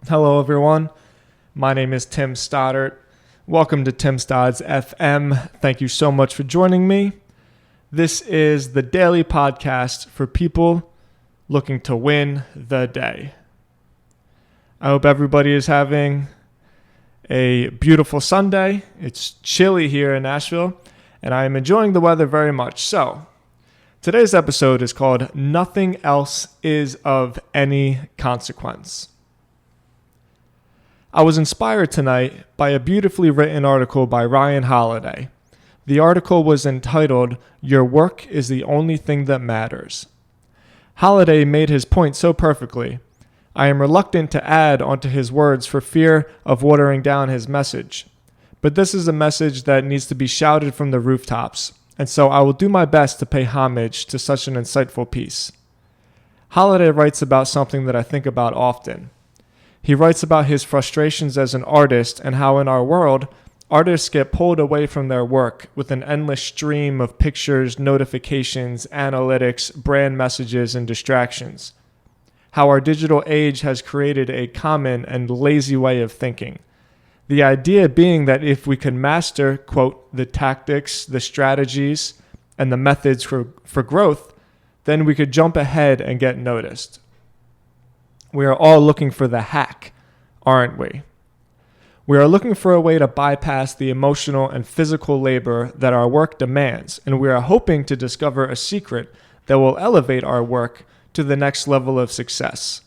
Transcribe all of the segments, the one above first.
Hello, everyone. My name is Tim Stoddart. Welcome to Tim Stodds FM. Thank you so much for joining me. This is the daily podcast for people looking to win the day. I hope everybody is having a beautiful Sunday. It's chilly here in Nashville, and I am enjoying the weather very much. So, today's episode is called Nothing Else is of Any Consequence. I was inspired tonight by a beautifully written article by Ryan Holiday. The article was entitled, "Your Work is the Only Thing That Matters." Holiday made his point so perfectly. I am reluctant to add onto his words for fear of watering down his message. But this is a message that needs to be shouted from the rooftops, and so I will do my best to pay homage to such an insightful piece. Holiday writes about something that I think about often. He writes about his frustrations as an artist and how in our world, artists get pulled away from their work with an endless stream of pictures, notifications, analytics, brand messages, and distractions. How our digital age has created a common and lazy way of thinking. The idea being that if we could master, quote, the tactics, the strategies, and the methods for growth, then we could jump ahead and get noticed. We are all looking for the hack, aren't we? We are looking for a way to bypass the emotional and physical labor that our work demands, and we are hoping to discover a secret that will elevate our work to the next level of success.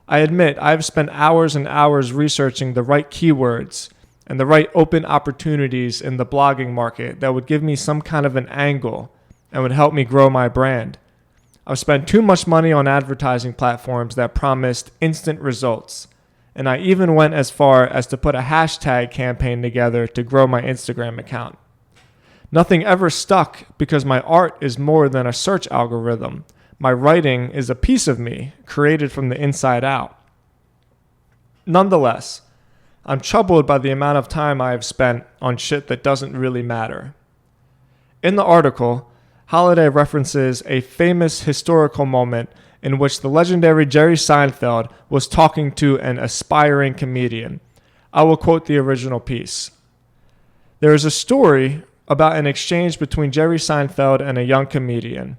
I admit I've spent hours and hours researching the right keywords and the right open opportunities in the blogging market that would give me some kind of an angle and would help me grow my brand. I've spent too much money on advertising platforms that promised instant results, and I even went as far as to put a hashtag campaign together to grow my Instagram account. Nothing ever stuck because my art is more than a search algorithm. My writing is a piece of me, created from the inside out. Nonetheless, I'm troubled by the amount of time I have spent on shit that doesn't really matter. In the article, Holiday references a famous historical moment in which the legendary Jerry Seinfeld was talking to an aspiring comedian. I will quote the original piece. There is a story about an exchange between Jerry Seinfeld and a young comedian.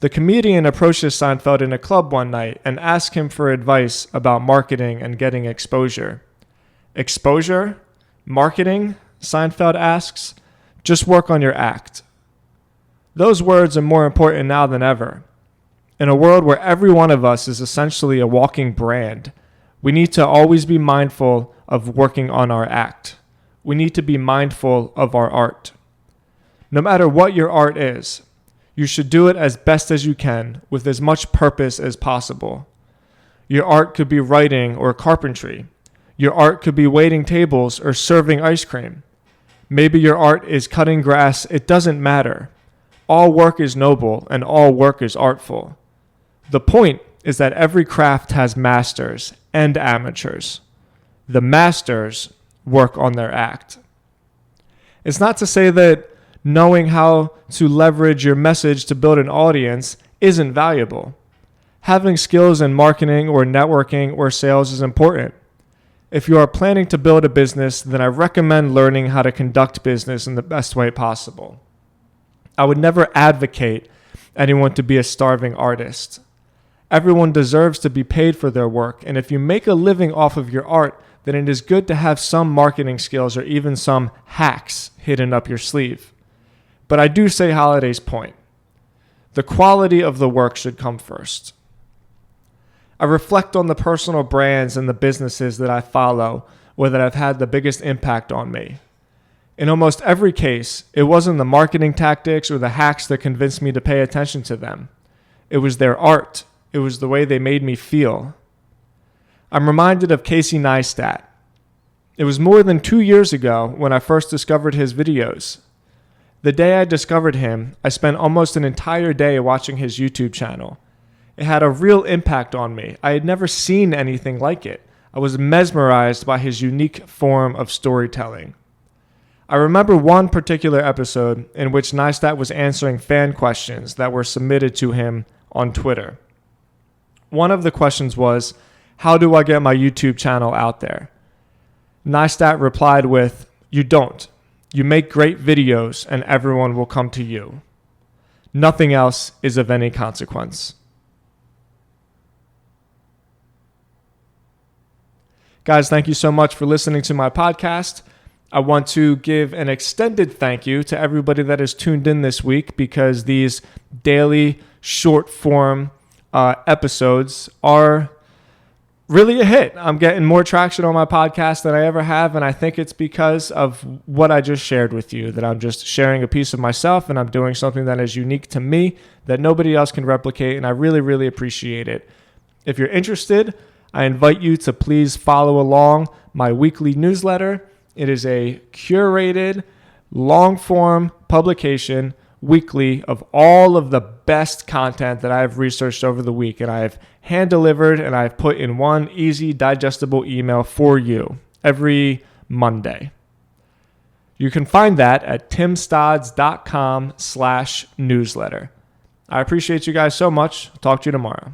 The comedian approaches Seinfeld in a club one night and asks him for advice about marketing and getting exposure. Exposure? Marketing? Seinfeld asks. Just work on your act. Those words are more important now than ever. In a world where every one of us is essentially a walking brand, we need to always be mindful of working on our act. We need to be mindful of our art. No matter what your art is, you should do it as best as you can with as much purpose as possible. Your art could be writing or carpentry. Your art could be waiting tables or serving ice cream. Maybe your art is cutting grass. It doesn't matter. All work is noble and all work is artful. The point is that every craft has masters and amateurs. The masters work on their act. It's not to say that knowing how to leverage your message to build an audience isn't valuable. Having skills in marketing or networking or sales is important. If you are planning to build a business, then I recommend learning how to conduct business in the best way possible. I would never advocate anyone to be a starving artist. Everyone deserves to be paid for their work, and if you make a living off of your art, then it is good to have some marketing skills or even some hacks hidden up your sleeve. But I do say Holiday's point. The quality of the work should come first. I reflect on the personal brands and the businesses that I follow or that have had the biggest impact on me. In almost every case, it wasn't the marketing tactics or the hacks that convinced me to pay attention to them. It was their art. It was the way they made me feel. I'm reminded of Casey Neistat. It was more than 2 years ago when I first discovered his videos. The day I discovered him, I spent almost an entire day watching his YouTube channel. It had a real impact on me. I had never seen anything like it. I was mesmerized by his unique form of storytelling. I remember one particular episode in which Neistat was answering fan questions that were submitted to him on Twitter. One of the questions was, How do I get my YouTube channel out there? Neistat replied with, you don't. You make great videos and everyone will come to you. Nothing else is of any consequence. Guys, thank you so much for listening to my podcast. I want to give an extended thank you to everybody that has tuned in this week, because these daily short form episodes are really a hit. I'm getting more traction on my podcast than I ever have, and I think it's because of what I just shared with you, that I'm just sharing a piece of myself and I'm doing something that is unique to me that nobody else can replicate, and I really, really appreciate it. If you're interested, I invite you to please follow along my weekly newsletter. It is a curated, long-form publication weekly of all of the best content that I've researched over the week, and I've hand-delivered and I've put in one easy, digestible email for you every Monday. You can find that at timstodds.com/newsletter. I appreciate you guys so much. I'll talk to you tomorrow.